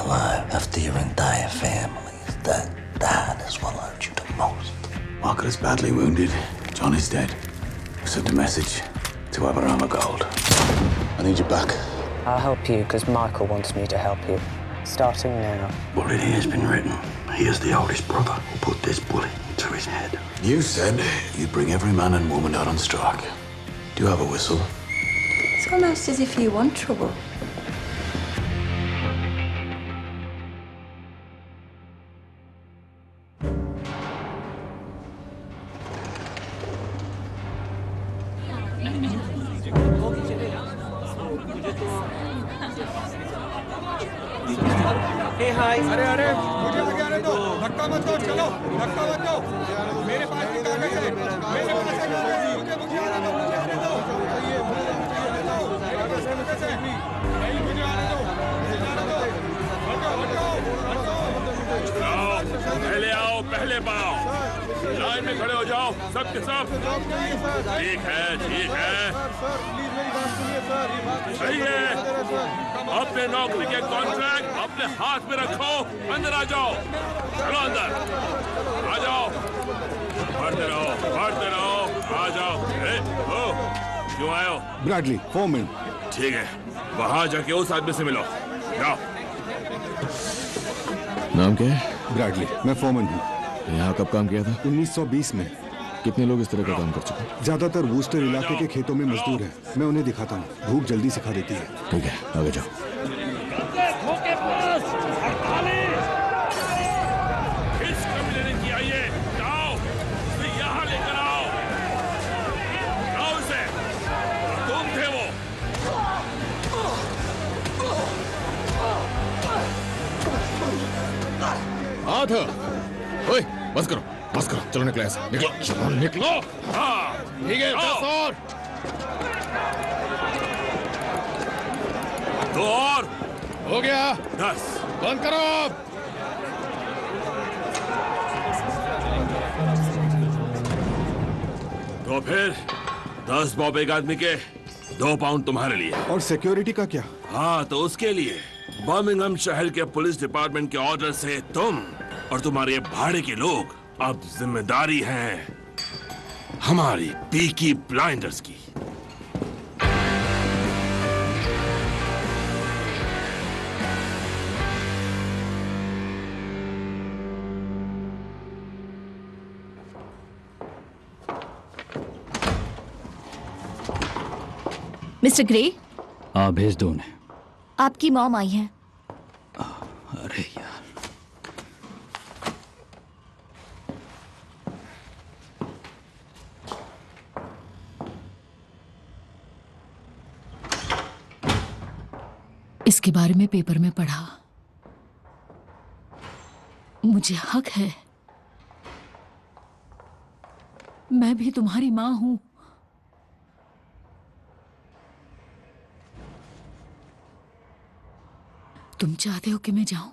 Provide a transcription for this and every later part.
alive after your entire family is dead. That is what hurt you the most. Walker is badly wounded. John is dead. We sent a message to Aberama Gold. I need you back. I'll help you because Michael wants me to help you. Starting now. Already has been written. He is the oldest brother who put this bullet into his head. You said you'd bring every man and woman out on strike. Do you have a whistle? It's almost as if you want trouble. Hey, hi. अरे मुझे आगे आने दो, धक्का मत दो, चलो, धक्का मत दो, मेरे पास भी कागज है, मेरे पास है कागज, मुझे आने दो, मुझे आने दो, कागज है मुझे से, नहीं मुझे आने दो, हटो, पहले पाओ, लाइन में खड़े हो जाओ, सब के सब। ठीक है, ठीक है, सही है। अपने नौकरी के कॉन्ट्रैक्ट अपने हाथ में रखो, अंदर आ जाओ, चलो अंदर, आ जाओ, पढ़ते रहो, आ जाओ। क्यों आए हो? Bradley, foreman. ठीक है, वहां जाके उस आदमी से मिलो, जाओ। नाम क्या है? ब्रैडली, मैं फोरमैन हूँ। यहाँ कब काम किया था? 1920 में। कितने लोग इस तरह का काम कर चुके हैं? ज्यादातर वूस्टर इलाके के खेतों में मजदूर हैं। मैं उन्हें दिखाता हूँ, भूख जल्दी सिखा देती है। ठीक है, आगे जाओ। इस कमीने ने किया ये, जाओ, इसे यहाँ लेकर आओ, उसे, तुम थे वो। हाथ, ओए, बस करो, चलो निकलो ऐसे, निकलो। हाँ, ठीक है, 10 और। 2 और। हो गया। 10। बंद करो अब। तो फिर 10 बॉब एक आदमी के, 2 पाउंड तुम्हारे लिए। और सिक्योरिटी का क्या? हाँ, तो उसके लिए बर्मिंघम शहर के पुलिस डिपार्टमेंट के ऑर्डर से तुम और तुम्हारे भाड़े के लोग अब जिम्मेदारी है हमारी पीकी ब्लाइंडर्स की। मिस्टर ग्रे, हाँ भेज दो उन्हें। आपकी मॉम आई है। अरे यार, इसके बारे में पेपर में पढ़ा। मुझे हक है, मैं भी तुम्हारी मां हूं। तुम चाहते हो कि मैं जाऊं?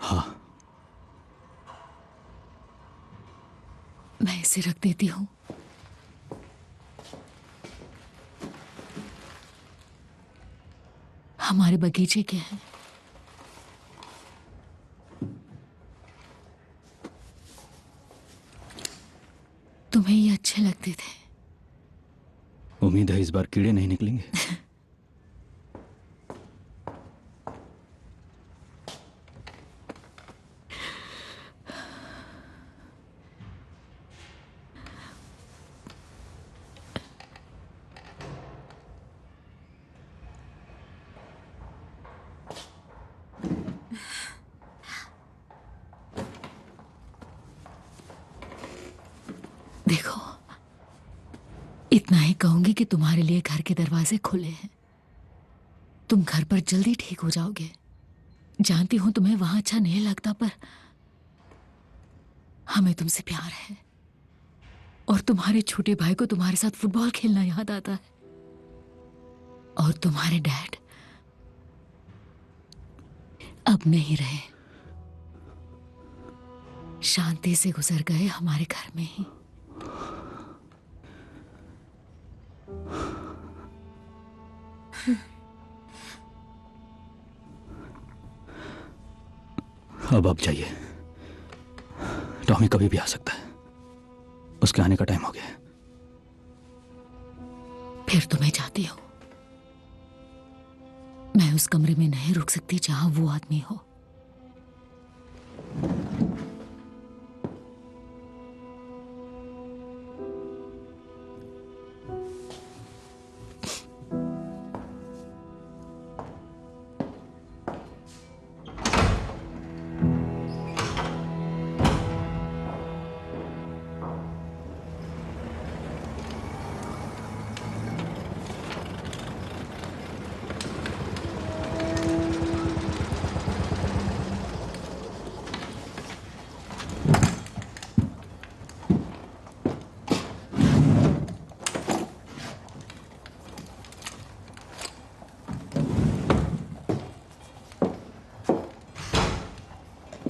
हाँ। मैं इसे रख देती हूं। हमारे बगीचे के हैं। तुम्हें ये अच्छे लगते थे। उम्मीद है इस बार कीड़े नहीं निकलेंगे। देखो, इतना ही कहूंगी कि तुम्हारे लिए घर के दरवाजे खुले हैं। तुम घर पर जल्दी ठीक हो जाओगे। जानती हूं तुम्हें वहां अच्छा नहीं लगता, पर हमें तुमसे प्यार है। और तुम्हारे छोटे भाई को तुम्हारे साथ फुटबॉल खेलना याद आता है। और तुम्हारे डैड अब नहीं रहे, शांति से गुजर गए हमारे घर में ही। अब जाइए। टॉमी कभी भी आ सकता है, उसके आने का टाइम हो गया है। फिर तो मैं जाती हूँ। मैं उस कमरे में नहीं रुक सकती जहां वो आदमी हो।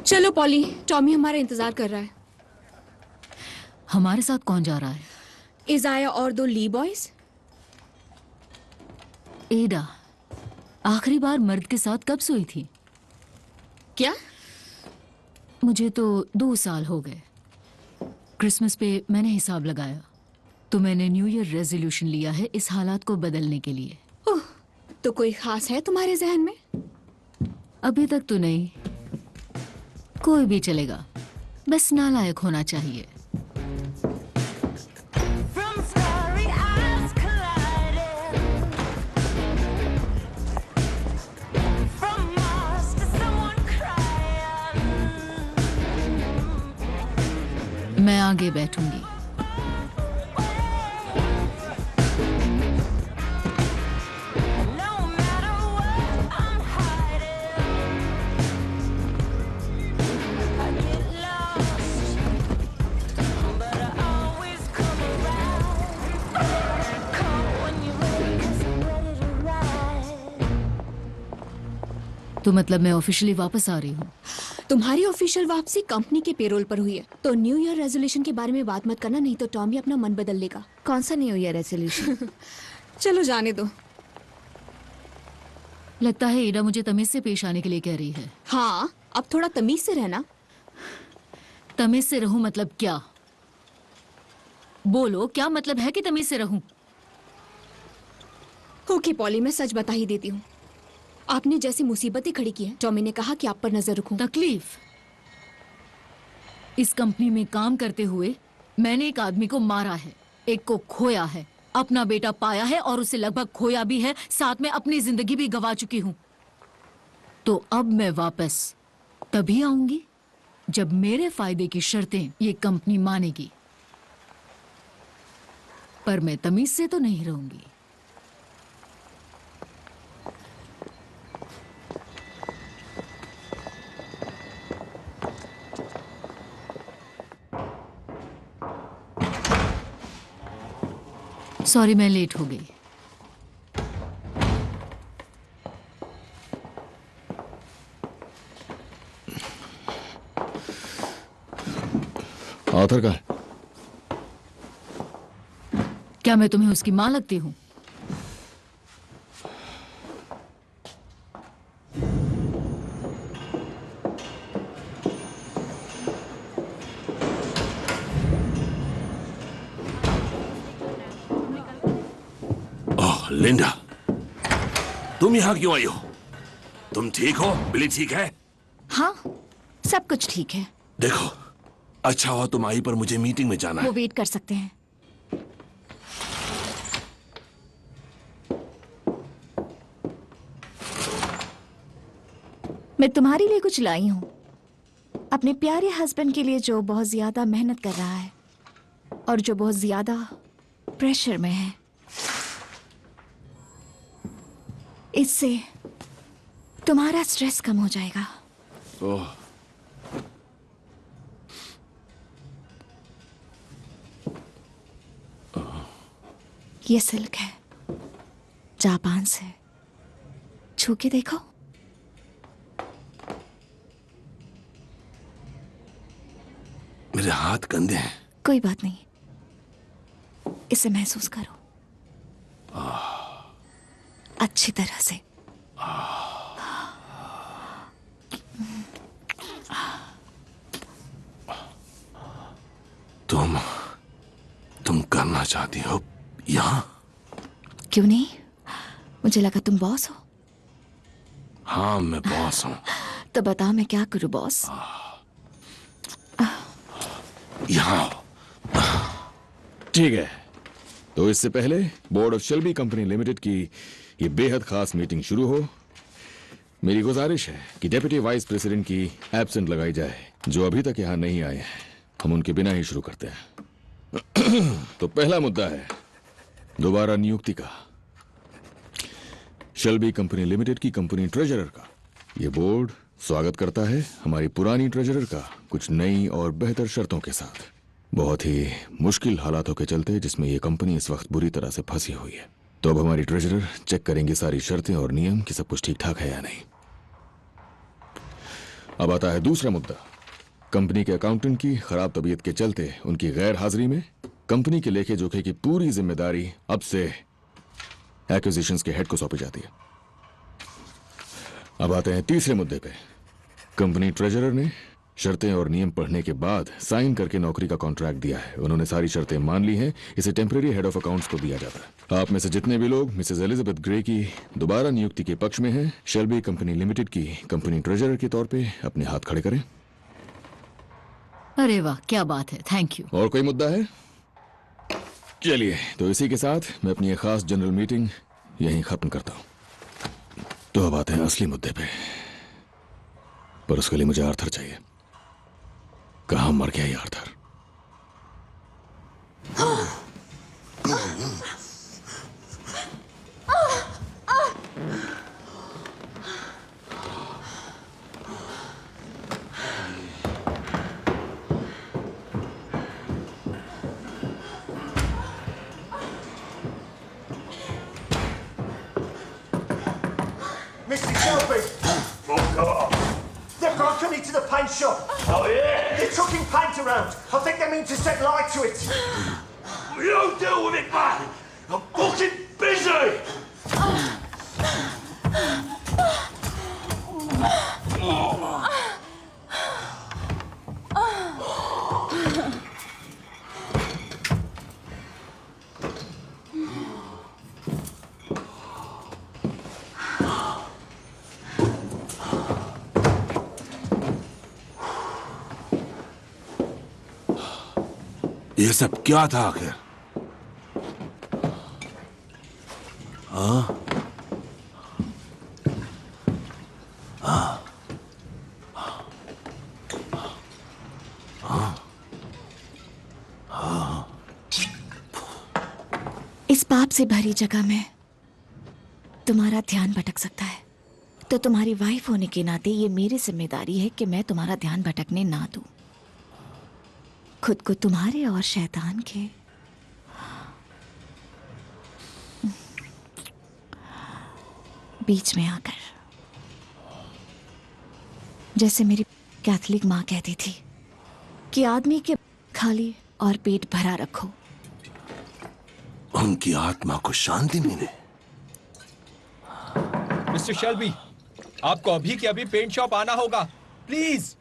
चलो पॉली, टॉमी हमारा इंतजार कर रहा है। हमारे साथ कौन जा रहा है? इजाया और 2 ली बॉयज। एडा आखिरी बार मर्द के साथ कब सोई थी? क्या? मुझे तो 2 साल हो गए। क्रिसमस पे मैंने हिसाब लगाया तो मैंने न्यू ईयर रेजोल्यूशन लिया है इस हालात को बदलने के लिए। ओह, तो कोई खास है तुम्हारे जहन में? अभी तक तो नहीं, कोई भी चलेगा, बस नालायक होना चाहिए। मैं आगे बैठूंगी। तो मतलब मैं ऑफिशियली वापस आ रही हूँ? तुम्हारी ऑफिशियल वापसी कंपनी के पेरोल पर हुई है, तो न्यू ईयर रेजोल्यूशन के बारे में बात मत करना, नहीं तो टॉमी अपना मन बदल लेगा। कौन सा न्यू ईयर रेजोल्यूशन? चलो जाने दो। लगता है एडा मुझे तमीज से पेश आने के लिए कह रही है। हाँ, अब थोड़ा तमीज से रहना। तमीज से रहूं मतलब क्या? बोलो, क्या मतलब है कि तमीज से रहूं? ओके पॉली, मैं सच बता ही देती हूँ। आपने जैसी मुसीबतें खड़ी की हैं, टॉमी ने कहा कि आप पर नजर रखूं। तकलीफ? इस कंपनी में काम करते हुए मैंने एक आदमी को मारा है, एक को खोया है, अपना बेटा पाया है और उसे लगभग खोया भी है, साथ में अपनी जिंदगी भी गंवा चुकी हूं। तो अब मैं वापस तभी आऊंगी जब मेरे फायदे की शर्तें ये कंपनी मानेगी, पर मैं तमीज से तो नहीं रहूंगी। सॉरी, मैं लेट हो गई। आर्थर का है? क्या मैं तुम्हें उसकी मां लगती हूं? लिंडा, तुम यहाँ क्यों आई हो? तुम ठीक हो? बिली ठीक है? हाँ, सब कुछ ठीक है। देखो, अच्छा हुआ तुम आई, पर मुझे मीटिंग में जाना है। वो वेट कर सकते हैं। मैं तुम्हारे लिए कुछ लाई हूँ, अपने प्यारे हस्बैंड के लिए जो बहुत ज्यादा मेहनत कर रहा है और जो बहुत ज्यादा प्रेशर में है। इससे तुम्हारा स्ट्रेस कम हो जाएगा। ओह, ये सिल्क है, जापान से। छू के देखो। मेरे हाथ गंदे हैं। कोई बात नहीं, इसे महसूस करो अच्छी तरह से। चाहती हो यहाँ? क्यों नहीं? मुझे लगा तुम बॉस हो। हाँ, मैं बॉस हूँ। तो बताओ मैं क्या करूं बॉस? यहाँ ठीक है, तो इससे पहले board of Shelby company limited की ये बेहद खास मीटिंग शुरू हो, मेरी गुजारिश है कि डेप्यूटी वाइस प्रेसिडेंट की एब्सेंट लगाई जाए, जो अभी तक यहां नहीं आए हैं। हम उनके बिना ही शुरू करते हैं। तो पहला मुद्दा है दोबारा नियुक्ति का। शेल्बी कंपनी लिमिटेड की कंपनी ट्रेजरर का ये बोर्ड स्वागत करता है हमारी पुरानी ट्रेजरर का कुछ नई और बेहतर शर्तों के साथ। बहुत ही मुश्किल हालातों के चलते जिसमें ये कंपनी इस वक्त बुरी तरह से फंसी हुई है। तो अब हमारी ट्रेजरर चेक करेंगे सारी शर्तें और नियम कि सब कुछ ठीक ठाक है या नहीं। अब आता है दूसरा मुद्दा। कंपनी के अकाउंटेंट की खराब तबीयत के चलते उनकी गैर हाजिरी में कंपनी के लेखे जोखे की पूरी जिम्मेदारी अब से एक्विजिशंस के हेड को सौंपी जाती है। अब आते हैं तीसरे मुद्दे पे। कंपनी ट्रेजरर ने शर्तें और नियम पढ़ने के बाद साइन करके नौकरी का कॉन्ट्रैक्ट दिया है। उन्होंने सारी शर्तें मान ली हैं। इसे टेम्परेरी हेड ऑफ अकाउंट्स को दिया जाता है। आप में से जितने भी लोग मिसेस एलिजाबेथ ग्रे की दोबारा नियुक्ति के पक्ष में हैं, शेल्बी कंपनी लिमिटेड की कंपनी ट्रेजरर के तौर पे अपने हाथ खड़े करें। अरे वाह, क्या बात है, थैंक यू। और कोई मुद्दा है? चलिए, तो इसी के साथ मैं अपनी एक खास जनरल मीटिंग यहीं खत्म करता हूं। तो अब आते हैं असली मुद्दे पे, पर उसके लिए मुझे आर्थर चाहिए। कहां मर गया ये Arthur? Mr. Shelby! Fuck off! They've broken into the paint shop! Oh, yeah? They're chucking paint around! I think they mean to set light to it! You deal with it, man! I'm fucking busy! ये सब क्या था आखिर? हाँ? इस पाप से भरी जगह में तुम्हारा ध्यान भटक सकता है, तो तुम्हारी वाइफ होने के नाते ये मेरी जिम्मेदारी है कि मैं तुम्हारा ध्यान भटकने ना दूं। खुद को तुम्हारे और शैतान के बीच में आकर, जैसे मेरी कैथोलिक माँ कहती थी कि आदमी के खाली और पेट भरा रखो। उनकी आत्मा को शांति मिले। मिस्टर शेल्बी, आपको अभी के अभी पेंट शॉप आना होगा, प्लीज।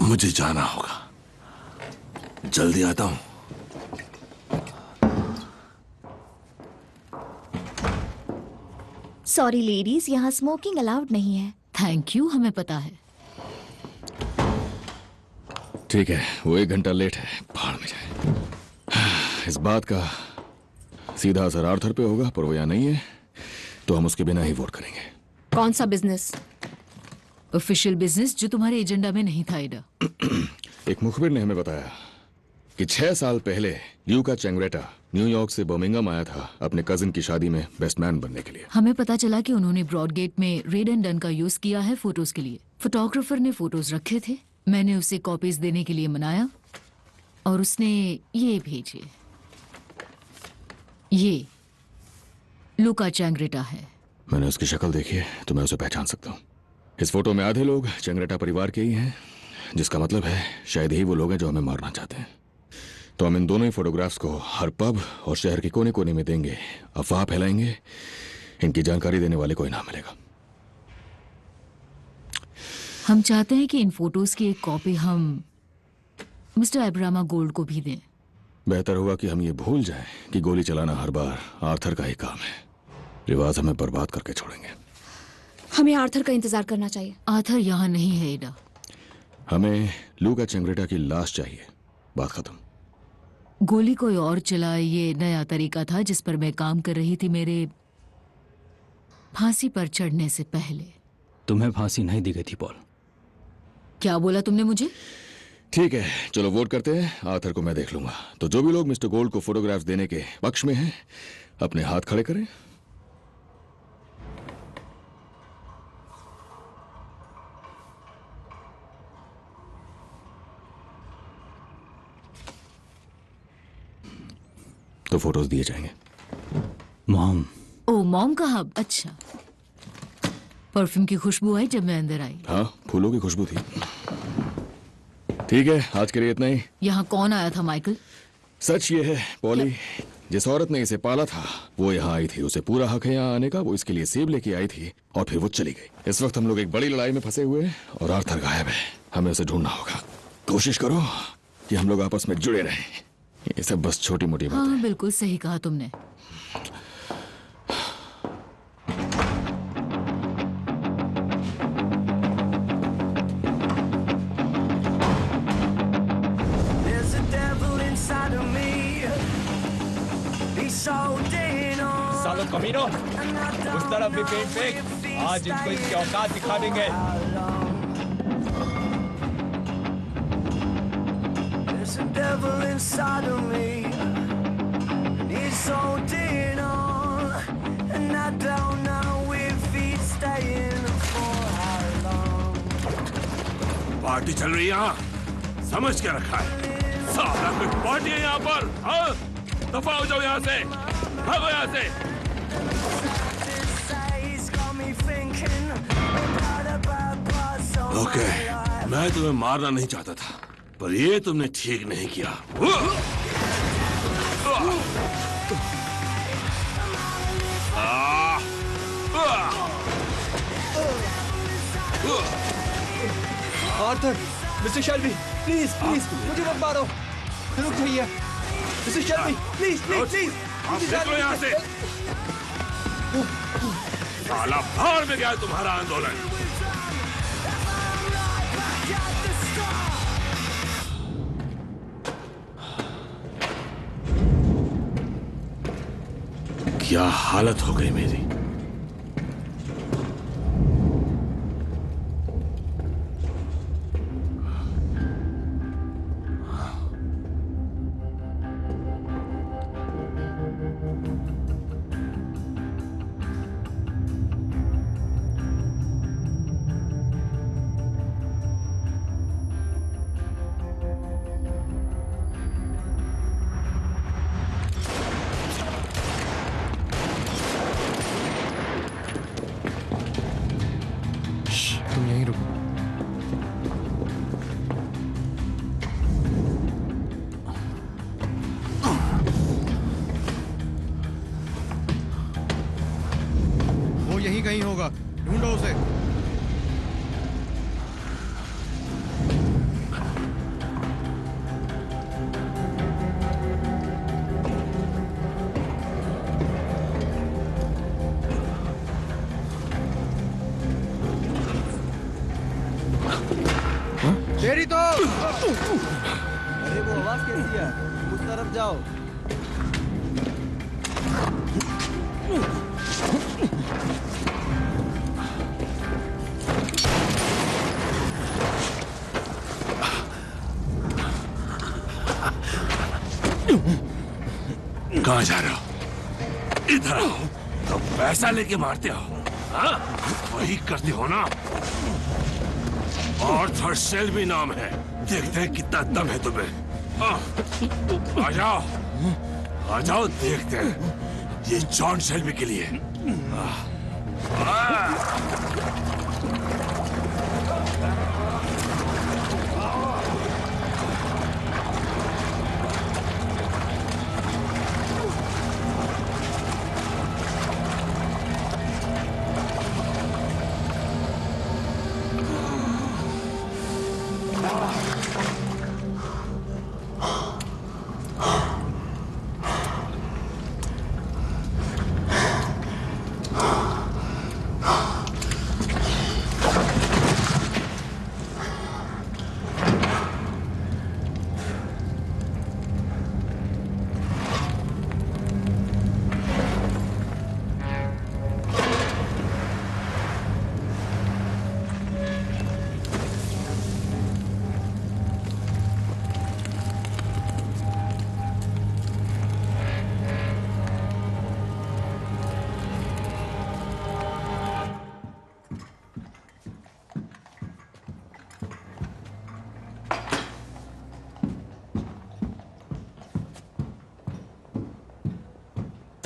मुझे जाना होगा, जल्दी आता हूं। सॉरी लेडीज, यहाँ स्मोकिंग अलाउड नहीं है। थैंक यू, हमें पता है। ठीक है, वो 1 घंटा लेट है, भाड़ में जाए। इस बात का सीधा असर आर्थर पे होगा, पर वो यहाँ नहीं है, तो हम उसके बिना ही वोट करेंगे। कौन सा बिजनेस? ऑफिशियल बिजनेस जो तुम्हारे एजेंडा में नहीं था, एडा। एक मुखबिर ने हमें बताया कि 6 साल पहले ल्यूका चैंग्रेटा न्यूयॉर्क से बर्मिंघम आया था अपने कजिन की शादी में बेस्ट मैन बनने के लिए। हमें पता चला कि उन्होंने ब्रॉडगेट में रेड एंड डन का यूज किया है फोटोज के लिए। फोटोग्राफर ने फोटोज रखे थे, मैंने उसे कॉपीज देने के लिए मनाया और उसने ये भेजे। ये लूका चैंग्रेटा है। मैंने उसकी शक्ल देखी है तो मैं उसे पहचान सकता हूँ। इस फोटो में आधे लोग चैंग्रेटा परिवार के ही हैं, जिसका मतलब है शायद यही वो लोग हैं जो हमें मारना चाहते हैं। तो हम इन दोनों ही फोटोग्राफ्स को हर पब और शहर के कोने कोने में देंगे, अफवाह फैलाएंगे, इनकी जानकारी देने वाले को इनाम मिलेगा। हम चाहते हैं कि इन फोटोज की एक कॉपी हम मिस्टर एब्रामा गोल्ड को भी दें। बेहतर होगा कि हम ये भूल जाएं कि गोली चलाना हर बार आर्थर का ही काम है। रिवाज हमें बर्बाद करके छोड़ेंगे। हमें आर्थर का इंतजार करना चाहिए। आर्थर यहाँ नहीं है एडा। हमें लूका चेंग्रेटा की लाश चाहिए। बात खत्म। गोली कोई और चलाए, ये नया तरीका था जिस पर मैं काम कर रही थी मेरे फांसी पर चढ़ने से पहले। तुम्हें फांसी नहीं दी गई थी पॉल। क्या बोला तुमने मुझे? ठीक है, चलो वोट करते हैं। आर्थर को मैं देख लूंगा। तो जो भी लोग मिस्टर गोल्ड को फोटोग्राफ्स देने के पक्ष में हैं, अपने हाथ खड़े करें। तो फोटोज दिए जाएंगे। मॉम। ओ मॉम कहा? अच्छा। परफ्यूम की खुशबू आई जब मैं अंदर आई। हाँ, फूलों की खुशबू थी। ठीक है, आज के लिए इतना ही। यहाँ कौन आया था माइकल? सच ये है पॉली, जिस औरत ने इसे पाला था वो यहाँ आई थी। उसे पूरा हक है यहाँ आने का। वो इसके लिए सेब लेके आई थी और फिर वो चली गई। इस वक्त हम लोग एक बड़ी लड़ाई में फंसे हुए हैं और आर्थर गायब है। हमें उसे ढूंढना होगा। कोशिश करो कि हम लोग आपस में जुड़े रहें। ये सब बस छोटी मोटी बात है। हाँ, बिल्कुल सही कहा तुमने। सालो कमीनो, उस तरफ भी पेंट फेंक। आज इनको इसकी औकात दिखा देंगे। There's a devil inside of me, and he's holding on, and I don't know if he's staying for how long. Party चल रही है यहाँ, समझ के रखा है। साला कोई पार्टी है यहाँ पर? हाँ, दफा हो जाओ यहाँ से, भागो यहाँ से। ओके, मैं तुम्हें मारना नहीं चाहता था, पर ये तुमने ठीक नहीं किया। Arthur, mister Shelby, please please मुझे मत मारो। रुक जाइए mister Shelby, please please please. आप निकलो यहाँ से। साला बाहर में गया तुम्हारा आंदोलन। क्या हालत हो गई मेरी। तुम यहीं रुको। वो यहीं कहीं होगा, ढूंढो उसे। तेरी तो। अरे वो आवाज कैसी है? उस तरफ जाओ। कहाँ जा रहे हो? इधर आओ। तो पैसा लेके मारते हो? हाँ? वही करते हो ना? आर्थर शेल्बी नाम है। देखते हैं कितना दम है तुम्हें। आ जाओ, आ जाओ, देखते हैं। ये जॉन शेल्बी के लिए।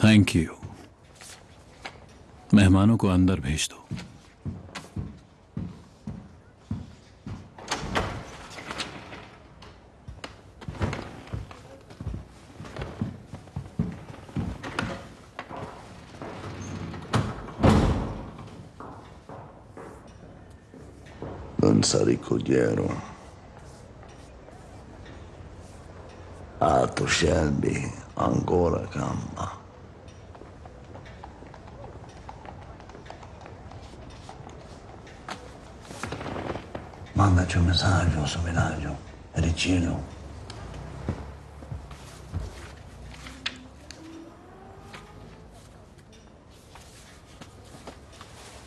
Thank you. मेहमानों को अंदर भेज दो। Non sa ricogliero. Arthur Shelby ancora campa. Mandaci un messaggio su villaggio e dicilo.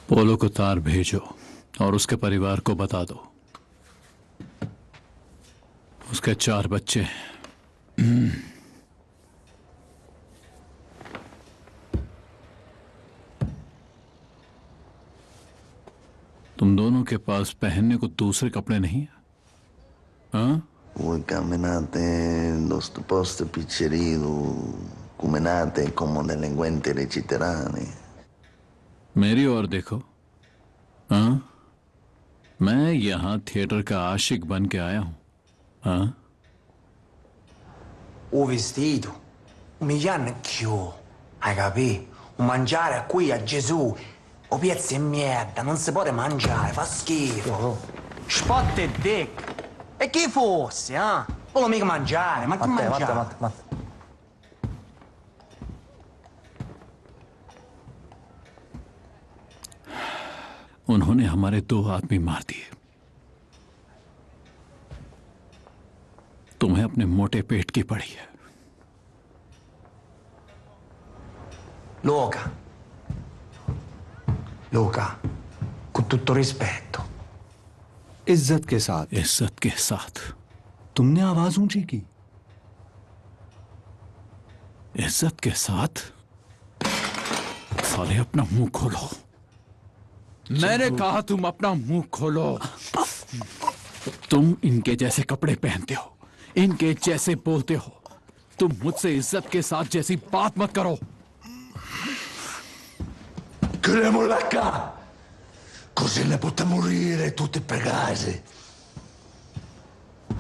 पोलो को तार भेजो और उसके परिवार को बता दो। उसके 4 बच्चे हैं। तुम दोनों के पास पहनने को दूसरे कपड़े नहीं है? हाँ? Voi camminate lo posto piccerino, camminate come delinquenti reciterani. मेरी ओर देखो। हाँ? मैं यहां थिएटर का आशिक बन के आया हूं। हाँ? O vestito, un migliano chiù, hai capito? Un mangiare qui a Gesù, o pezzi e merda, non si può mangiare, fa schifo. Spot e dick. E chi fosse, ah? Volevo mica mangiare, ma chi mangiare? उन्होंने हमारे 2 आदमी मार दिए। तुम्हें अपने मोटे पेट की पड़ी है। Luca, con tutto rispetto. इज्जत के साथ। इज्जत के साथ। तुमने आवाज ऊंची की। इज्जत के साथ? साले अपना मुंह खोलो। मैंने कहा तुम अपना मुंह खोलो। तुम इनके जैसे कपड़े पहनते हो, इनके जैसे बोलते हो। तुम मुझसे इज्जत के साथ जैसी बात मत करो। Chiudiamola qua, così le potete morire tutti per casa.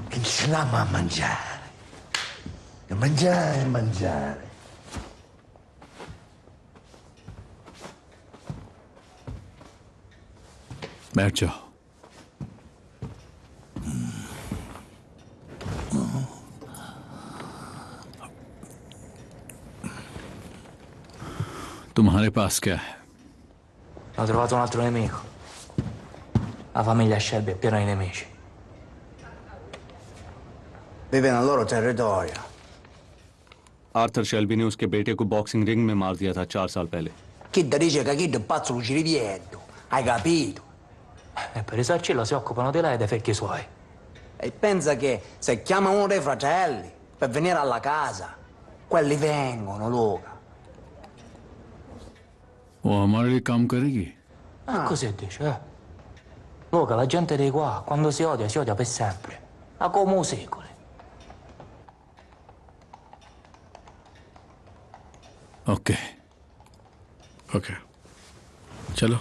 Che ce l'ha a mangiare. E mangiare. बैठ जाओ। तुम्हारे पास क्या है? Ho trovato un altro nemico. La famiglia Shelby è piena di nemici. Vive nel loro territorio. Arthur Shelby ने उसके बेटे को boxing ring में मार दिया था 4 साल पहले। Kid dice che Kid è pazzo lucirivietto. Hai capito? E per risarcirlo si occupano di lei e dei fecchi suoi. E pensa che se chiama uno dei fratelli per venire alla casa, quelli vengono, Luca. वो हमारे लिए काम करेगी? Così dice, Luca, la gente di qua, quando si odia per sempre. Ma come secoli. Okay चलो।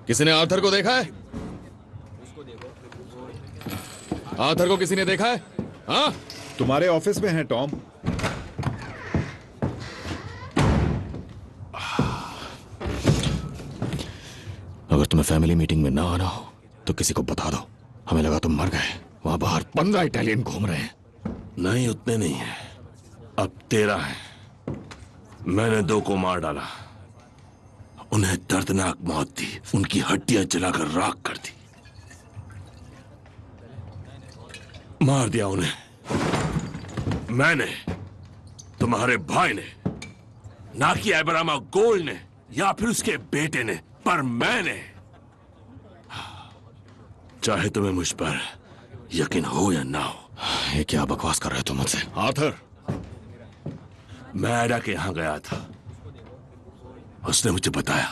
किसी ने Arthur को देखा है? आर्थर को किसी ने देखा है? हाँ? तुम्हारे ऑफिस में है टॉम। अगर तुम्हें फैमिली मीटिंग में ना आना हो तो किसी को बता दो। हमें लगा तुम मर गए। वहां बाहर 15 इटालियन घूम रहे हैं। नहीं, उतने नहीं है, अब 13 है। मैंने 2 को मार डाला, उन्हें दर्दनाक मौत दी, उनकी हड्डियां जलाकर राख कर दी, मार दिया उन्हें। मैंने, तुम्हारे भाई ने, ना कि एब्रामा गोल्ड ने या फिर उसके बेटे ने, पर मैंने। चाहे तुम्हें मुझ पर यकीन हो या ना हो। ये क्या बकवास कर रहे हो तुम मुझसे? आर्थर, मैं एडा के यहां गया था। उसने मुझे बताया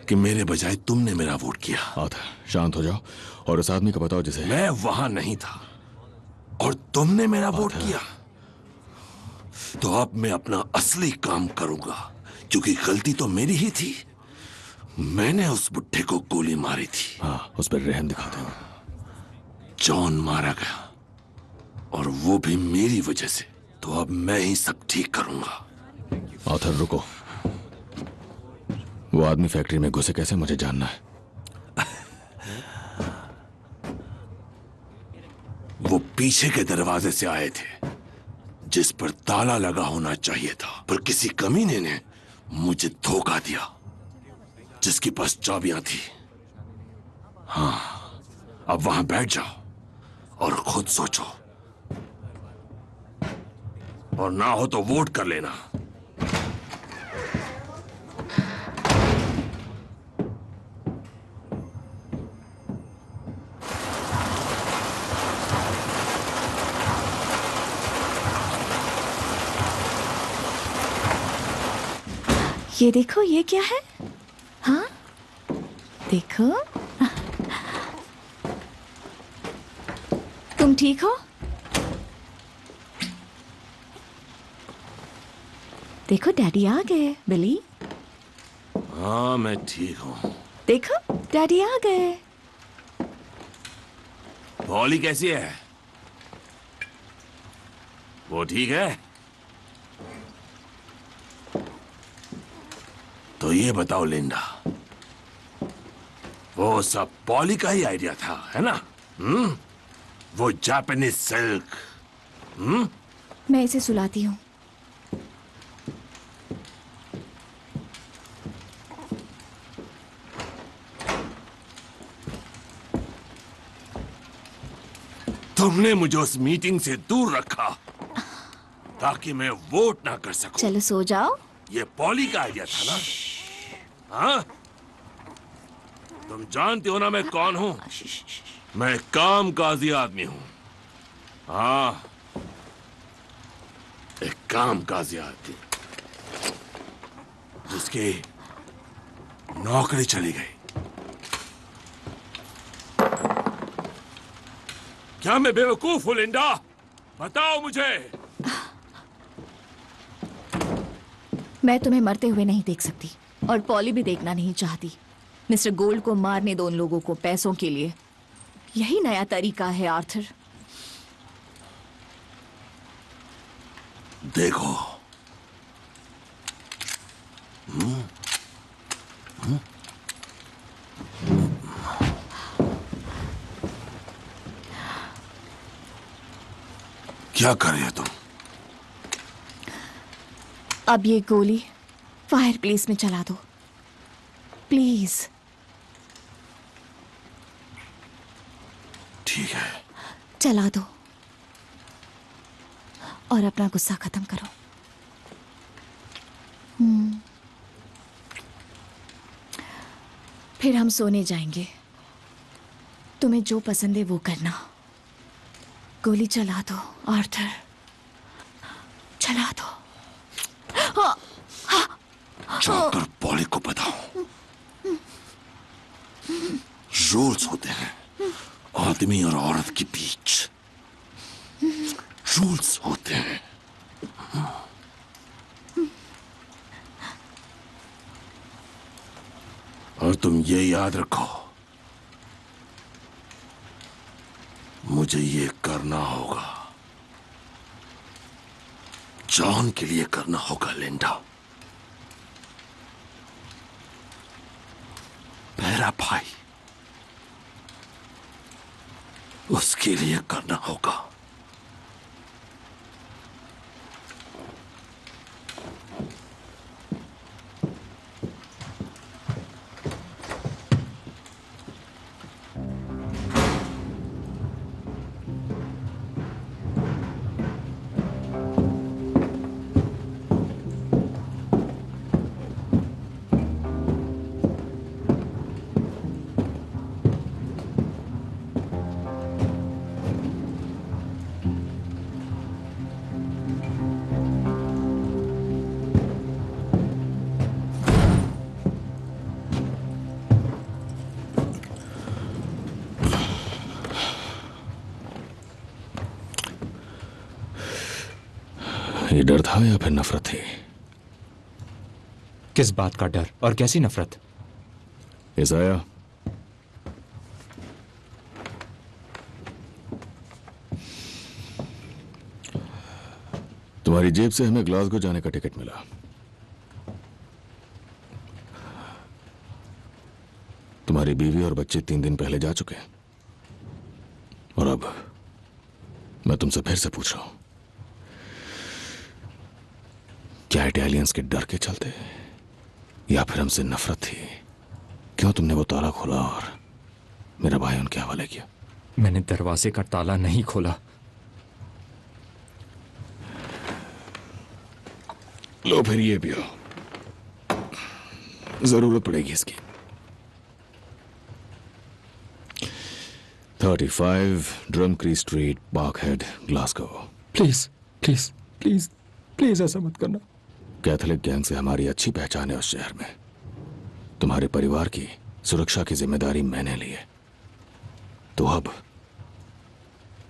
कि मेरे बजाय तुमने मेरा वोट किया। आर्थर शांत हो जाओ और उस आदमी को बताओ जिसे। मैं वहां नहीं था और तुमने मेरा वोट किया, तो अब मैं अपना असली काम करूंगा, क्योंकि गलती तो मेरी ही थी। मैंने उस बुड्ढे को गोली मारी थी। हाँ, उस पर रहम दिखाते हो। जॉन मारा गया और वो भी मेरी वजह से, तो अब मैं ही सब ठीक करूंगा। आर्थर रुको, वो आदमी फैक्ट्री में घुसे कैसे मुझे जानना है। वो पीछे के दरवाजे से आए थे, जिस पर ताला लगा होना चाहिए था, पर किसी कमीने ने मुझे धोखा दिया, जिसके पास चाबियां थी। हाँ, अब वहां बैठ जाओ और खुद सोचो, और ना हो तो वोट कर लेना। ये देखो, ये क्या है? हाँ, देखो। तुम ठीक हो? देखो डैडी आ गए। बिली, हाँ मैं ठीक हूं। देखो डैडी आ गए। पॉली कैसी है? वो ठीक है? तो ये बताओ लिंडा, वो सब पॉली का ही आइडिया था, है ना? वो जापानीज सिल्क। मैं इसे सुलाती हूँ। तुमने मुझे उस मीटिंग से दूर रखा ताकि मैं वोट ना कर सकूं। चलो सो जाओ। ये पॉली का आइडिया था ना? हाँ? तुम जानती हो ना मैं कौन हूं? मैं कामकाजी आदमी हूं। हाँ, एक कामकाजी आदमी जिसकी नौकरी चली गई। क्या मैं बेवकूफ हूं लिंडा? बताओ मुझे। मैं तुम्हें मरते हुए नहीं देख सकती, और पॉली भी देखना नहीं चाहती। मिस्टर गोल्ड को मारने दो उन लोगों को पैसों के लिए। यही नया तरीका है आर्थर। देखो, क्या कर रहे हो तुम? अब ये गोली फायर प्लेस में चला दो, प्लीज। ठीक है, चला दो और अपना गुस्सा खत्म करो। फिर हम सोने जाएंगे। तुम्हें जो पसंद है वो करना। गोली चला दो आर्थर, चला दो। जाकर पॉली को बताओ, रूल्स होते हैं आदमी और औरत के बीच। रूल्स होते हैं। और तुम ये याद रखो, मुझे ये करना होगा। जॉन के लिए करना होगा लिंडा। मेरा भाई, उसके लिए करना होगा। ये डर था या फिर नफरत थी? किस बात का डर और कैसी नफरत? इज़ाया, तुम्हारी जेब से हमें ग्लासगो जाने का टिकट मिला। तुम्हारी बीवी और बच्चे 3 दिन पहले जा चुके हैं और अब मैं तुमसे फिर से पूछ रहा हूं, क्या इटालियंस के डर के चलते या फिर हमसे नफरत थी? क्यों तुमने वो ताला खोला और मेरा भाई उनके हवाले किया? मैंने दरवाजे का ताला नहीं खोला। लो फिर ये पियो, जरूरत पड़ेगी इसकी। 35 Drumcree street, Parkhead, Glasgow. Please please please please ऐसा मत करना। कैथोलिक गैंग से हमारी अच्छी पहचान है उस शहर में। तुम्हारे परिवार की सुरक्षा की जिम्मेदारी मैंने ली है, तो अब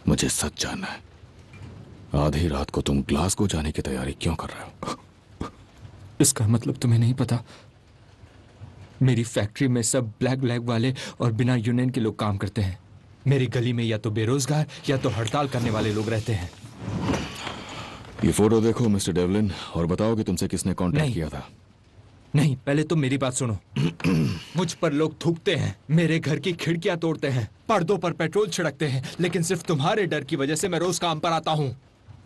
मुझे सच जानना है, आधी रात को तुम ग्लासगो जाने की तैयारी क्यों कर रहे हो? इसका मतलब तुम्हें नहीं पता? मेरी फैक्ट्री में सब ब्लैक वाले और बिना यूनियन के लोग काम करते हैं। मेरी गली में या तो बेरोजगार या तो हड़ताल करने वाले लोग रहते हैं। ये फोटो देखो मिस्टर डेवलिन और बताओ कि तुमसे किसने कांटेक्ट किया था। नहीं, पहले तुम मेरी बात सुनो। मुझ पर लोग थूकते हैं, मेरे घर की खिड़कियां तोड़ते हैं, पर्दों पर पेट्रोल छिड़कते हैं, लेकिन सिर्फ तुम्हारे डर की वजह से मैं रोज काम पर आता हूँ।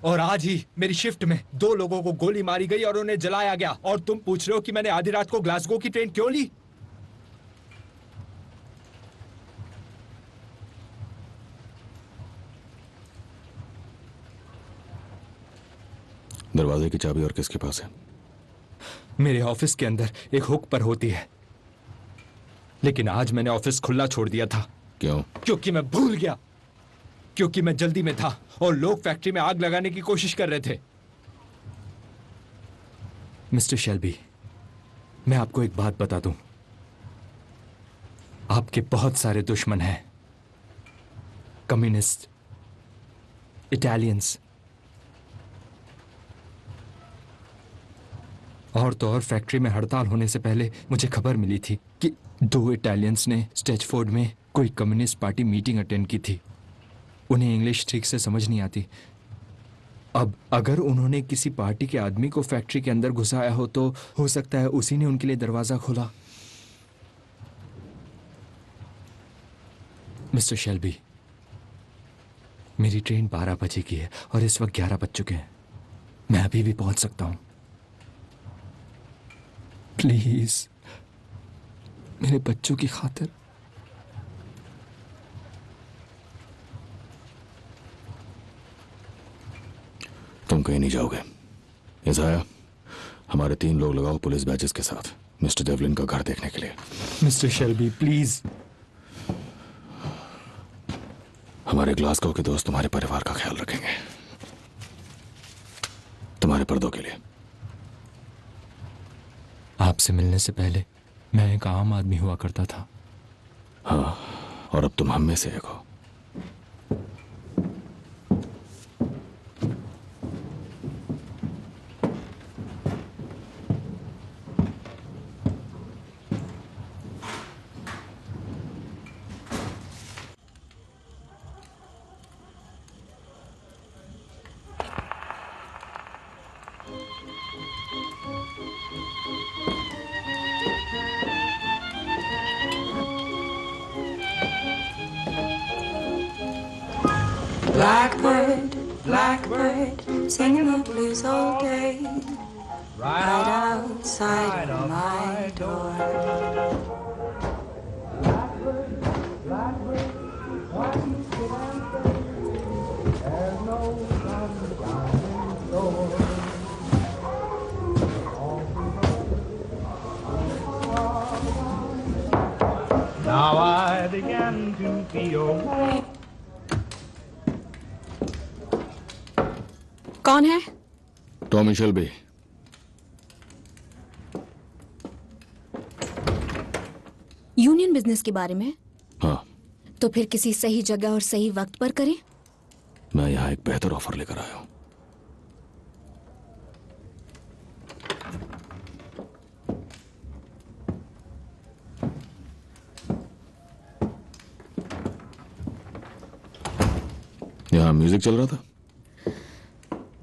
और आज ही मेरी शिफ्ट में 2 लोगों को गोली मारी गई और उन्हें जलाया गया, और तुम पूछ रहे हो कि मैंने आधी रात को ग्लासगो की ट्रेन क्यों ली? दरवाजे की चाबी और किसके पास है? मेरे ऑफिस के अंदर एक हुक पर होती है, लेकिन आज मैंने ऑफिस खुला छोड़ दिया था। क्यों? क्योंकि मैं भूल गया, क्योंकि मैं जल्दी में था और लोग फैक्ट्री में आग लगाने की कोशिश कर रहे थे। मिस्टर शेल्बी, मैं आपको एक बात बता दूं, आपके बहुत सारे दुश्मन हैं। कम्युनिस्ट, इटालियंस, और तो और फैक्ट्री में हड़ताल होने से पहले मुझे खबर मिली थी कि 2 इटालियंस ने स्टेचफोर्ड में कोई कम्युनिस्ट पार्टी मीटिंग अटेंड की थी। उन्हें इंग्लिश ठीक से समझ नहीं आती। अब अगर उन्होंने किसी पार्टी के आदमी को फैक्ट्री के अंदर घुसाया हो तो हो सकता है उसी ने उनके लिए दरवाजा खोला। मिस्टर शेल्बी, मेरी ट्रेन 12 बजे की है और इस वक्त 11 बज चुके हैं। मैं अभी भी पहुंच सकता हूं। प्लीज, मेरे बच्चों की खातिर। तुम कहीं नहीं जाओगे। इज़ाया, हमारे 3 लोग लगाओ पुलिस बैजेस के साथ मिस्टर डेवलिन का घर देखने के लिए। Mister Shelby, please. हमारे ग्लासगो के दोस्त तुम्हारे परिवार का ख्याल रखेंगे, तुम्हारे पर्दों के लिए। आपसे मिलने से पहले मैं एक आम आदमी हुआ करता था। हाँ, और अब तुम हम में से एक हो। Blackbird, blackbird, singing the blues all day, right outside of my door. Blackbird, blackbird, why do you sit and say there's no sunshine in store? Now I began to feel more. कौन है? Tommy Shelby. Union business के बारे में? हाँ। तो फिर किसी सही जगह और सही वक्त पर करें। मैं यहाँ एक बेहतर ऑफर लेकर आया हूँ। यहाँ म्यूजिक चल रहा था।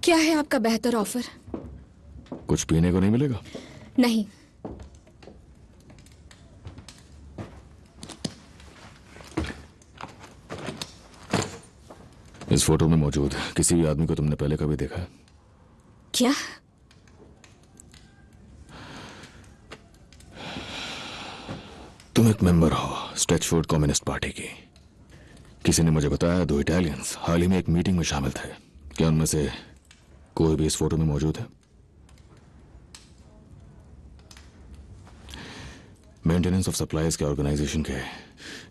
क्या है आपका बेहतर ऑफर? कुछ पीने को नहीं मिलेगा? नहीं। इस फोटो में मौजूद किसी भी आदमी को तुमने पहले कभी देखा है? क्या? तुम एक मेंबर हो स्ट्रेचफोर्ड कम्युनिस्ट पार्टी की। किसी ने मुझे बताया 2 इटालियंस हाल ही में एक मीटिंग में शामिल थे। क्या उनमें से कोई भी इस फोटो में मौजूद है? मेंटेनेंस ऑफ सप्लाईज के ऑर्गेनाइजेशन के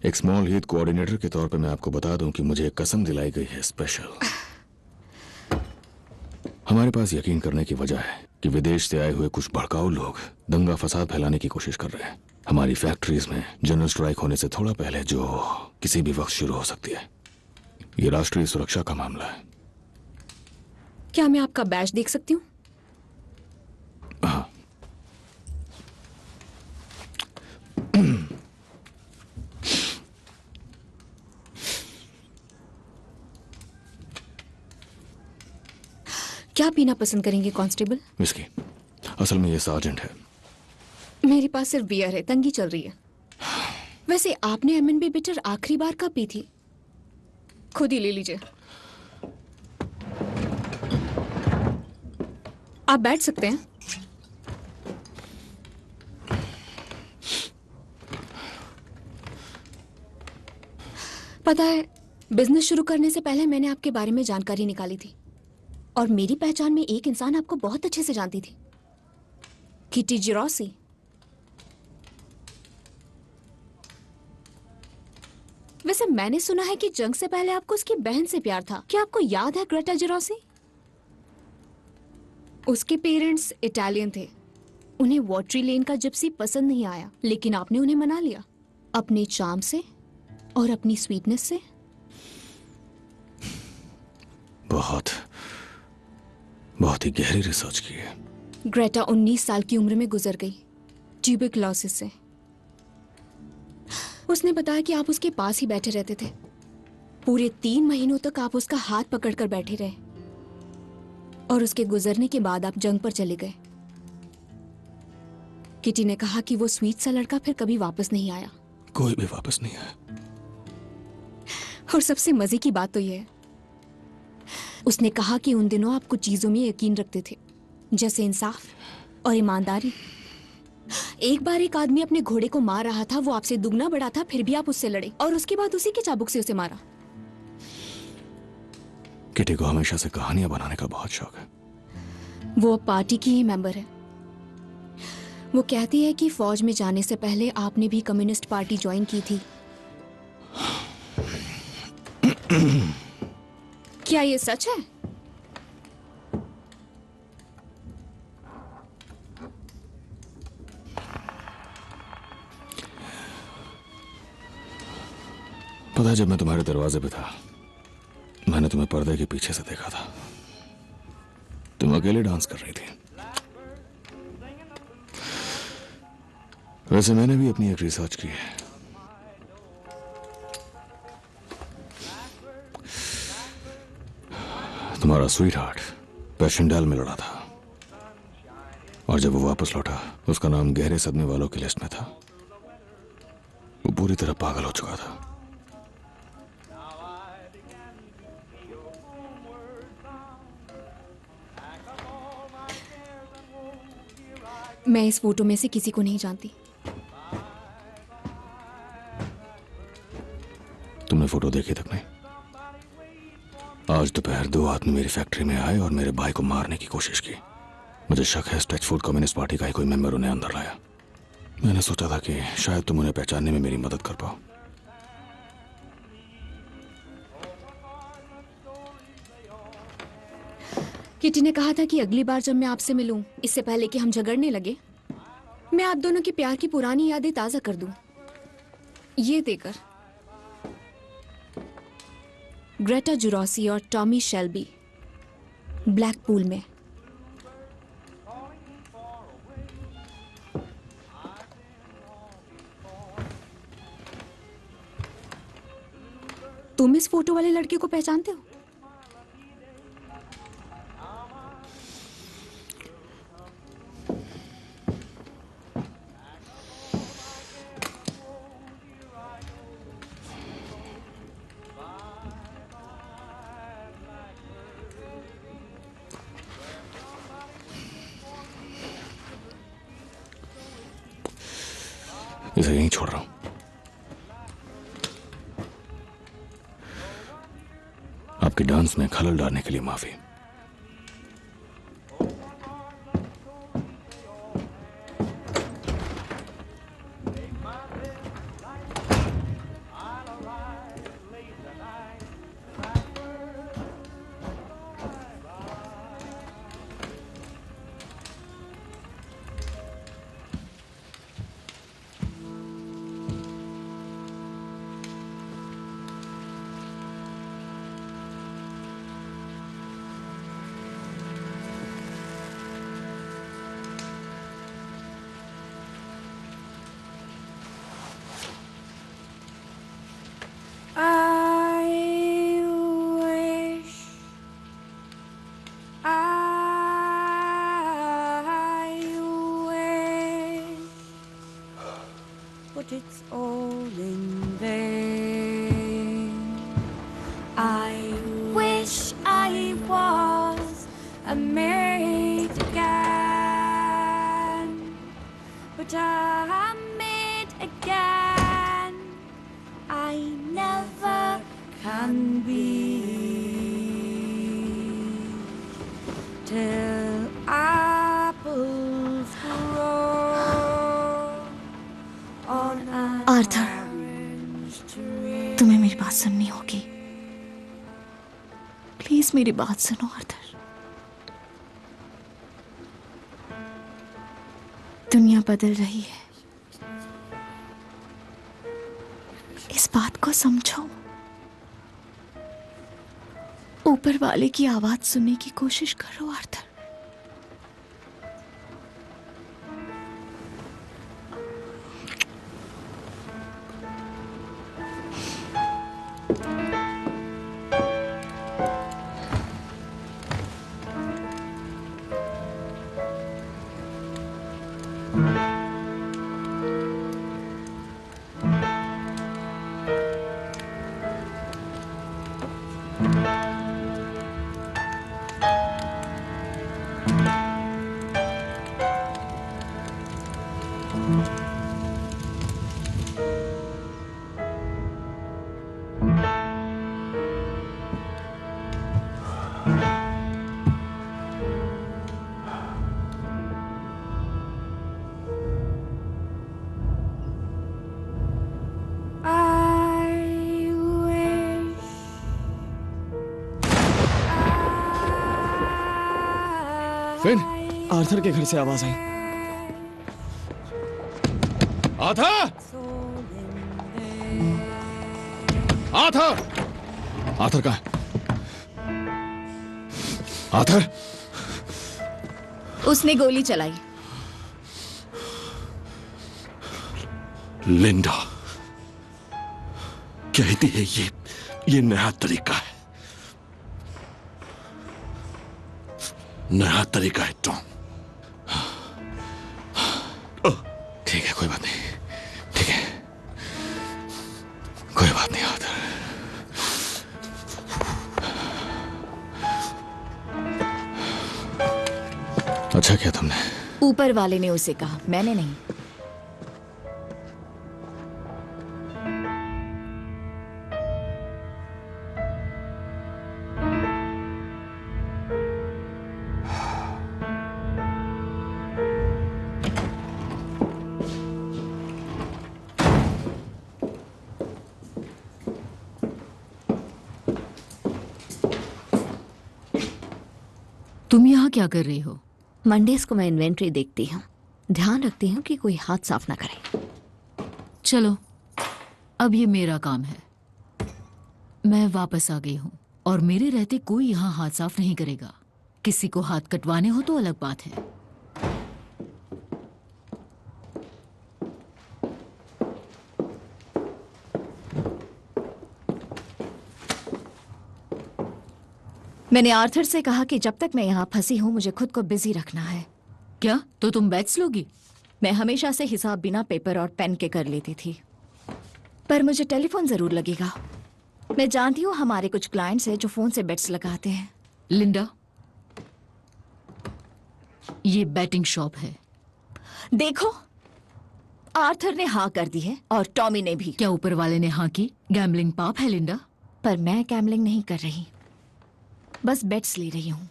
एक स्मॉल हीथ कोऑर्डिनेटर के तौर पे मैं आपको बता दूं कि मुझे एक कसम दिलाई गई है स्पेशल। हमारे पास यकीन करने की वजह है कि विदेश से आए हुए कुछ भड़काऊ लोग दंगा फसाद फैलाने की कोशिश कर रहे हैं हमारी फैक्ट्रीज में जनरल स्ट्राइक होने से थोड़ा पहले, जो किसी भी वक्त शुरू हो सकती है। ये राष्ट्रीय सुरक्षा का मामला है। क्या मैं आपका बैज देख सकती हूँ? हाँ। क्या पीना पसंद करेंगे कांस्टेबल? विस्की। असल में ये सार्जेंट है। मेरे पास सिर्फ बियर है, तंगी चल रही है। वैसे आपने एमएनबी बिटर आखिरी बार कब पी थी? खुद ही ले लीजिए। आप बैठ सकते हैं। पता है, बिजनेस शुरू करने से पहले मैंने आपके बारे में जानकारी निकाली थी और मेरी पहचान में एक इंसान आपको बहुत अच्छे से जानती थी, किटी जिरोसी। वैसे मैंने सुना है कि जंग से पहले आपको उसकी बहन से प्यार था। क्या आपको याद है ग्रेटा जिरोसी? उसके पेरेंट्स इटालियन थे। उन्हें वॉटरी लेन का जिप्सी पसंद नहीं आया, लेकिन आपने उन्हें मना लिया अपने चार्म से और अपनी स्वीटनेस से। बहुत ही गहरी रिसर्च की है। ग्रेटा 19 साल की उम्र में गुजर गई ट्यूबरकुलोसिस से। उसने बताया कि आप उसके पास ही बैठे रहते थे। पूरे 3 महीनों तक आप उसका हाथ पकड़कर बैठे रहे और उसके गुजरने के बाद आप जंग पर चले गए। किटी ने कहा कि वो स्वीट सा लड़का फिर कभी वापस नहीं आया। कोई भी वापस नहीं आया। और सबसे मजे की बात तो यह है, उसने कहा कि उन दिनों आप कुछ चीजों में यकीन रखते थे, जैसे इंसाफ और ईमानदारी। एक बार एक आदमी अपने घोड़े को मार रहा था, वो आपसे दुगना बड़ा था, फिर भी आप उससे लड़े और उसके बाद उसी के चाबुक से उसे मारा। किटी को हमेशा से कहानियां बनाने का बहुत शौक है। वो अब पार्टी की ही मेंबर है। वो कहती है कि फौज में जाने से पहले आपने भी कम्युनिस्ट पार्टी ज्वाइन की थी। क्या ये सच है? पता है, जब मैं तुम्हारे दरवाजे पे था, मैंने तुम्हें पर्दे के पीछे से देखा था। तुम अकेले डांस कर रही थी। वैसे मैंने भी अपनी एक रिसर्च की है। तुम्हारा स्वीट हार्ट पैशनडाल में लड़ा था और जब वो वापस लौटा, उसका नाम गहरे सदमे वालों की लिस्ट में था। वो पूरी तरह पागल हो चुका था। मैं इस फोटो में से किसी को नहीं जानती। तुमने फोटो देखी तक नहीं? आज दोपहर 2 आदमी मेरी फैक्ट्री में आए और मेरे भाई को मारने की कोशिश की। मुझे शक है स्ट्रेचफोर्ड कम्युनिस्ट पार्टी का ही कोई मेंबर उन्हें अंदर लाया। मैंने सोचा था कि शायद तुम उन्हें पहचानने में मेरी मदद कर पाओ। किटी ने कहा था कि अगली बार जब मैं आपसे मिलूं, इससे पहले कि हम झगड़ने लगे, मैं आप दोनों के प्यार की पुरानी यादें ताजा कर दूं। ये देकर ग्रेटा जुरोसी और टॉमी शेल्बी ब्लैकपूल में। तुम इस फोटो वाले लड़के को पहचानते हो? इसे यहीं छोड़ रहा हूं। आपके डांस में खलल डालने के लिए माफी। But it's all in vain. I wish I was a maid again, but I'm made again. I never can be till apples grow on an Arthur, तुम्हें मेरी बात सुननी होगी। प्लीज मेरी बात सुनो आर्थर। दुनिया बदल रही है, इस बात को समझो। ऊपर वाले की आवाज सुनने की कोशिश करो आर्थर। फिर आर्थर के घर से आवाज आई। आर्थर! आर्थर! आर्थर कहाँ है? आर्थर! उसने गोली चलाई। लिंडा कहती है ये नया तरीका है, नया तरीका है टॉम। ठीक है, कोई बात नहीं। ठीक है, कोई बात नहीं आर्थर। अच्छा किया तुमने। ऊपर वाले ने उसे कहा, मैंने नहीं। तुम यहाँ क्या कर रही हो? मंडेज को मैं इन्वेंट्री देखती हूँ, ध्यान रखती हूँ कि कोई हाथ साफ ना करे। चलो, अब ये मेरा काम है। मैं वापस आ गई हूँ और मेरे रहते कोई यहाँ हाथ साफ नहीं करेगा। किसी को हाथ कटवाने हो तो अलग बात है। मैंने आर्थर से कहा कि जब तक मैं यहाँ फंसी हूँ मुझे खुद को बिजी रखना है। क्या? तो तुम बैट्स लोगी? मैं हमेशा से हिसाब बिना पेपर और पेन के कर लेती थी, पर मुझे टेलीफोन जरूर लगेगा। मैं जानती हूँ हमारे कुछ क्लाइंट्स हैं जो फोन से बेट्स लगाते हैं। लिंडा, ये बैटिंग शॉप है। देखो, आर्थर ने हाँ कर दी है और टॉमी ने भी। क्या ऊपर वाले ने हाँ की? गैम्बलिंग पाप है लिंडा। पर मैं गैम्बलिंग नहीं कर रही, बस बेट्स ले रही हूँ।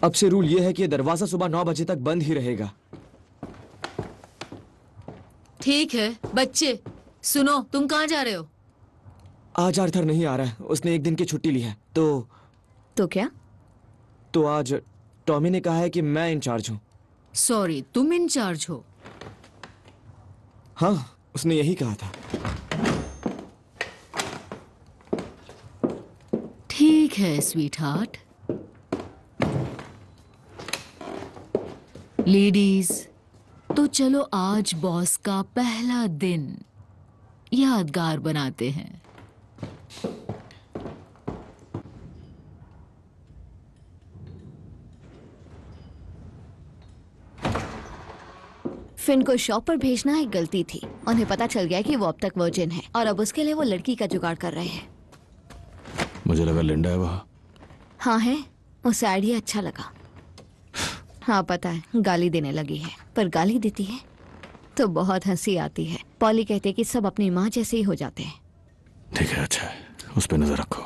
अब से रूल ये है कि ये दरवाजा सुबह 9 बजे तक बंद ही रहेगा। ठीक है बच्चे, सुनो, तुम कहाँ जा रहे हो? आज आर्थर नहीं आ रहा है, उसने एक दिन की छुट्टी ली है। तो क्या? तो आज टॉमी ने कहा है कि मैं इंचार्ज हूँ। सॉरी, तुम इंचार्ज हो? हाँ, उसने यही कहा था। ठीक है स्वीट हार्ट। लेडीज, तो चलो आज बॉस का पहला दिन यादगार बनाते हैं। फिन को शॉप पर भेजना एक गलती थी। उन्हें पता चल गया कि वो अब तक वर्जिन है और अब उसके लिए वो लड़की का जुगाड़ कर रहे हैं। मुझे लगा लिंडा है वहाँ। हाँ है, उसे आइडिया अच्छा लगा। हाँ पता है, गाली देने लगी है, पर गाली देती है तो बहुत हंसी आती है। पॉली कहती है कि सब अपनी माँ जैसे ही हो जाते हैं। ठीक है, अच्छा है, उस पर नजर रखो।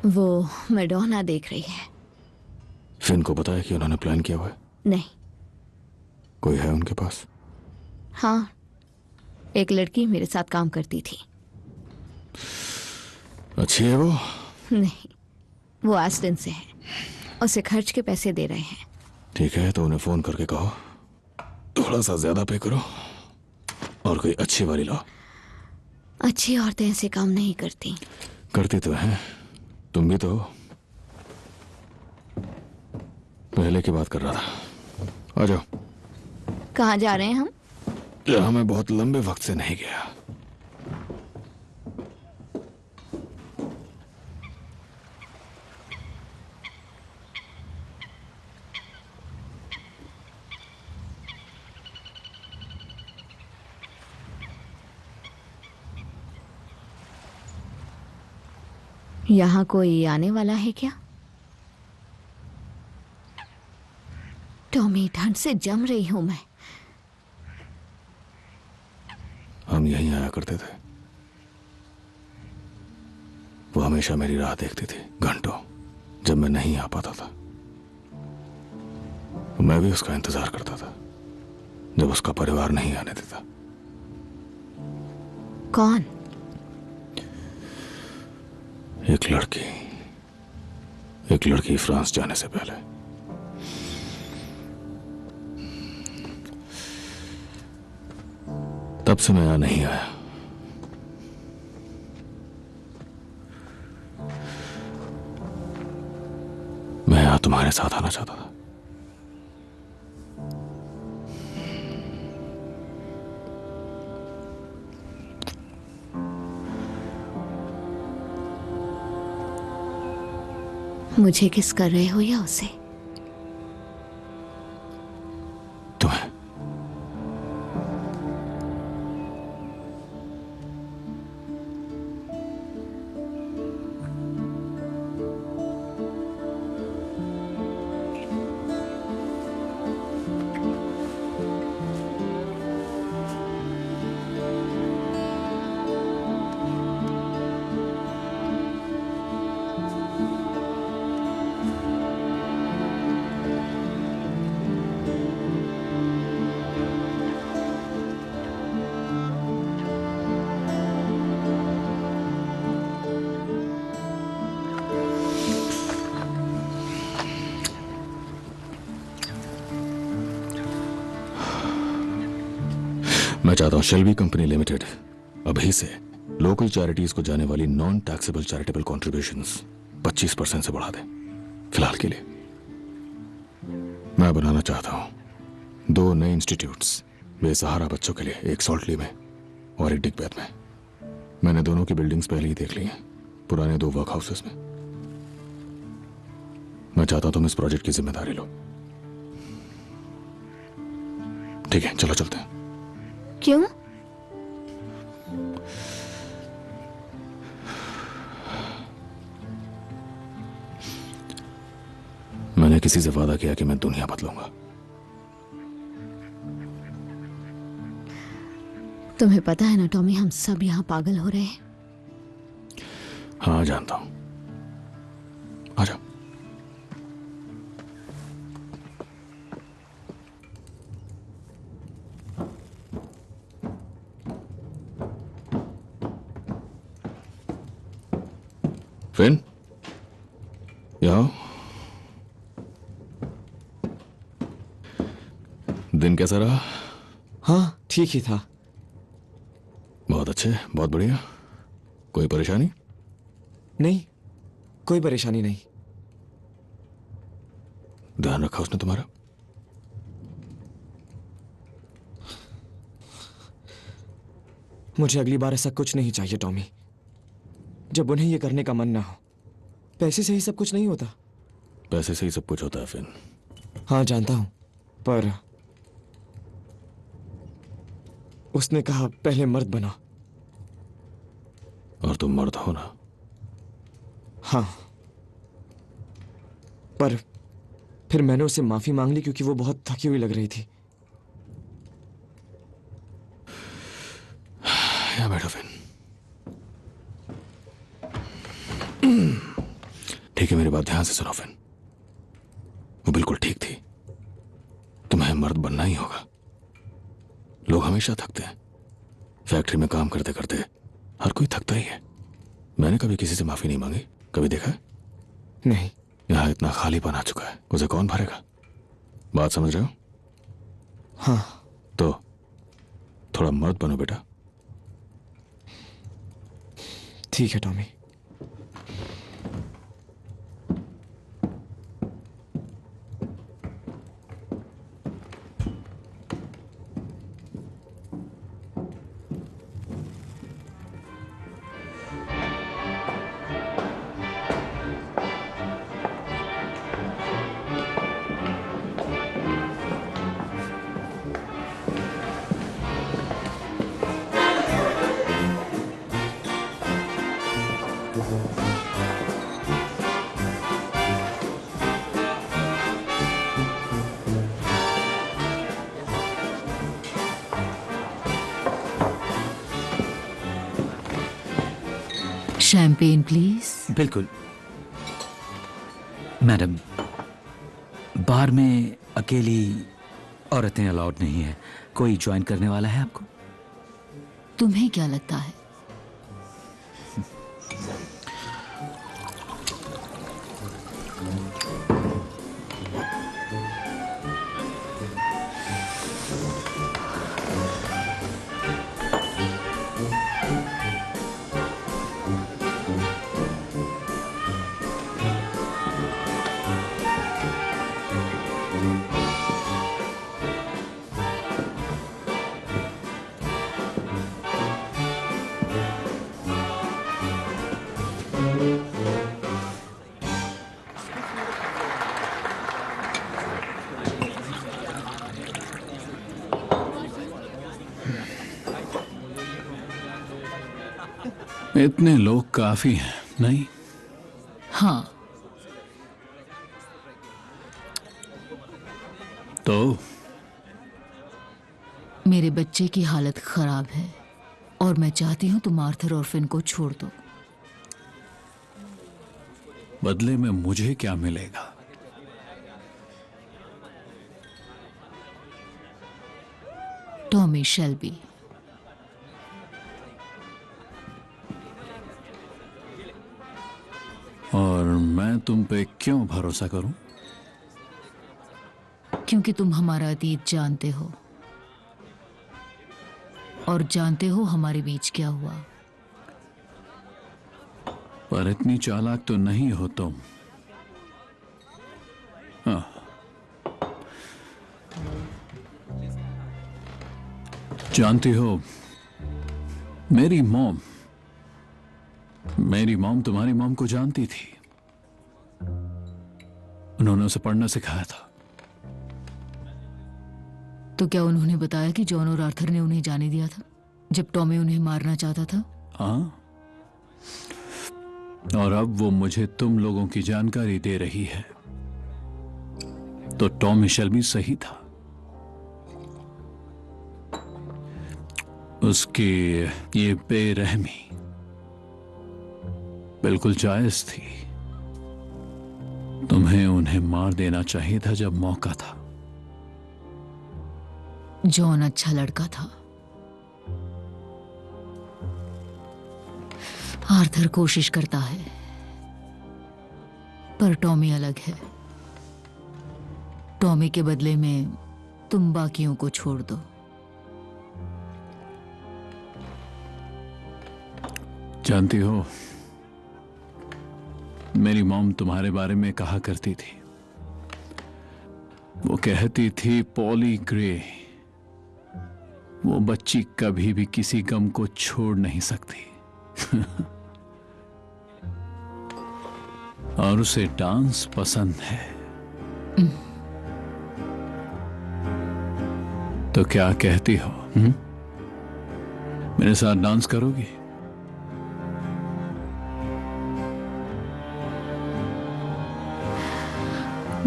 वो मैडोना देख रही है। फिन को पता है कि उन्होंने प्लान किया हुआ है? नहीं। कोई है उनके पास? हाँ, एक लड़की मेरे साथ काम करती थी। अच्छी है वो? नहीं, वो एस्टन से है, उसे खर्च के पैसे दे रहे हैं। ठीक है, तो उन्हें फोन करके कहो थोड़ा सा ज्यादा पे करो और कोई अच्छी वाली लाओ। अच्छी औरतें ऐसे काम नहीं करती। करती तो हैं, तुम भी तो हो। पहले की बात कर रहा था। आ जाओ। कहाँ जा रहे हैं हम? जहाँ मैं बहुत लंबे वक्त से नहीं गया। यहाँ कोई आने वाला है क्या? टॉमी, ठंड से जम रही हूं मैं। हम यहीं आया करते थे। वो हमेशा मेरी राह देखती थी, घंटों, जब मैं नहीं आ पाता था। मैं भी उसका इंतजार करता था जब उसका परिवार नहीं आने देता। कौन? एक लड़की फ्रांस जाने से पहले। तब से मैं यहां नहीं आया। मैं यहां तुम्हारे साथ आना चाहता था। मुझे किस कर रहे हो या उसे? तुम्हें। मैं चाहता हूं शेल्बी कंपनी लिमिटेड अभी से लोकल चैरिटीज को जाने वाली नॉन टैक्सेबल चैरिटेबल कॉन्ट्रीब्यूशंस 25% से बढ़ा दें। फिलहाल के लिए मैं बनाना चाहता हूं 2 नए इंस्टीट्यूट्स बेसहारा बच्चों के लिए, एक सॉल्टली में और एक डिगबैथ में। मैंने दोनों की बिल्डिंग्स पहले ही देख ली हैं, पुराने 2 वर्क हाउसेस में। मैं चाहता हूं तुम इस प्रोजेक्ट की जिम्मेदारी लो। ठीक है, चलो चलते हैं। क्यों? मैंने किसी से वादा किया कि मैं दुनिया बदलूंगा। तुम्हें पता है ना टॉमी, हम सब यहाँ पागल हो रहे हैं। हाँ जानता हूं। आजा। फिन, यहाँ दिन कैसा रहा? हाँ ठीक ही था। बहुत अच्छे, बहुत बढ़िया। कोई परेशानी? नहीं, कोई परेशानी नहीं। ध्यान रखा उसने तुम्हारा? मुझे अगली बार ऐसा कुछ नहीं चाहिए टॉमी, जब उन्हें यह करने का मन ना हो। पैसे से ही सब कुछ नहीं होता। पैसे से ही सब कुछ होता है फिन। हाँ जानता हूं, पर उसने कहा पहले मर्द बना। और तुम मर्द हो ना? हाँ, पर फिर मैंने उससे माफी मांग ली क्योंकि वो बहुत थकी हुई लग रही थी। यहाँ बैठो फिन। ठीक है, मेरी बात ध्यान से सुनो फिन। वो बिल्कुल ठीक थी। तुम्हें मर्द बनना ही होगा। लोग हमेशा थकते हैं। फैक्ट्री में काम करते करते हर कोई थकता ही है। मैंने कभी किसी से माफी नहीं मांगी। कभी देखा है? नहीं। यहां इतना खालीपन आ चुका है, उसे कौन भरेगा? बात समझ रहे हो? हाँ। तो थोड़ा मर्द बनो बेटा। ठीक है टॉमी। Champagne please. बिल्कुल मैडम, बार में अकेली औरतें अलाउड नहीं है। कोई ज्वाइन करने वाला है आपको? तुम्हें क्या लगता है? इतने लोग काफी हैं, नहीं? हाँ। तो मेरे बच्चे की हालत खराब है और मैं चाहती हूं तुम आर्थर और फिन को छोड़ दो। बदले में मुझे क्या मिलेगा? Tommy Shelby. और मैं तुम पे क्यों भरोसा करूं? क्योंकि तुम हमारा अतीत जानते हो और जानते हो हमारे बीच क्या हुआ। पर इतनी चालाक तो नहीं हो तुम। हाँ। जानती हो, मेरी मॉम तुम्हारी मॉम को जानती थी। उन्होंने उसे पढ़ना सिखाया था। तो क्या उन्होंने बताया कि जॉन और आर्थर ने उन्हें जाने दिया था जब टॉमी उन्हें मारना चाहता था? हाँ। और अब वो मुझे तुम लोगों की जानकारी दे रही है। तो टॉमी शेल्बी सही था। उसकी ये बेरहमी बिल्कुल जायज थी। तुम्हें उन्हें मार देना चाहिए था जब मौका था। जॉन अच्छा लड़का था। आर्थर कोशिश करता है, पर टॉमी अलग है। टॉमी के बदले में तुम बाकियों को छोड़ दो। जानती हो, मेरी मॉम तुम्हारे बारे में कहा करती थी। वो कहती थी पॉली ग्रे वो बच्ची कभी भी किसी गम को छोड़ नहीं सकती। और उसे डांस पसंद है। तो क्या कहती हो? मेरे साथ डांस करोगी?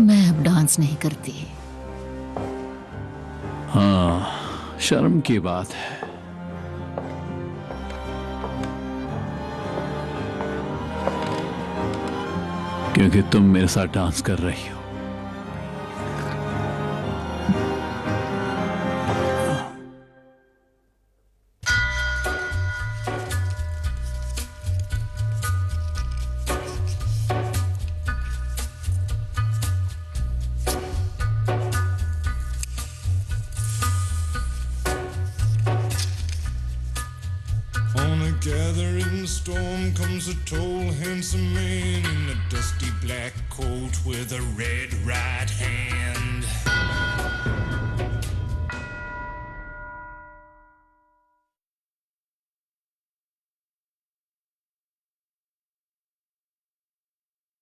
मैं अब डांस नहीं करती। हाँ, शर्म की बात है। क्योंकि तुम मेरे साथ डांस कर रही हो। On a gathering storm comes a tall, handsome man in a dusty black coat with a red ride.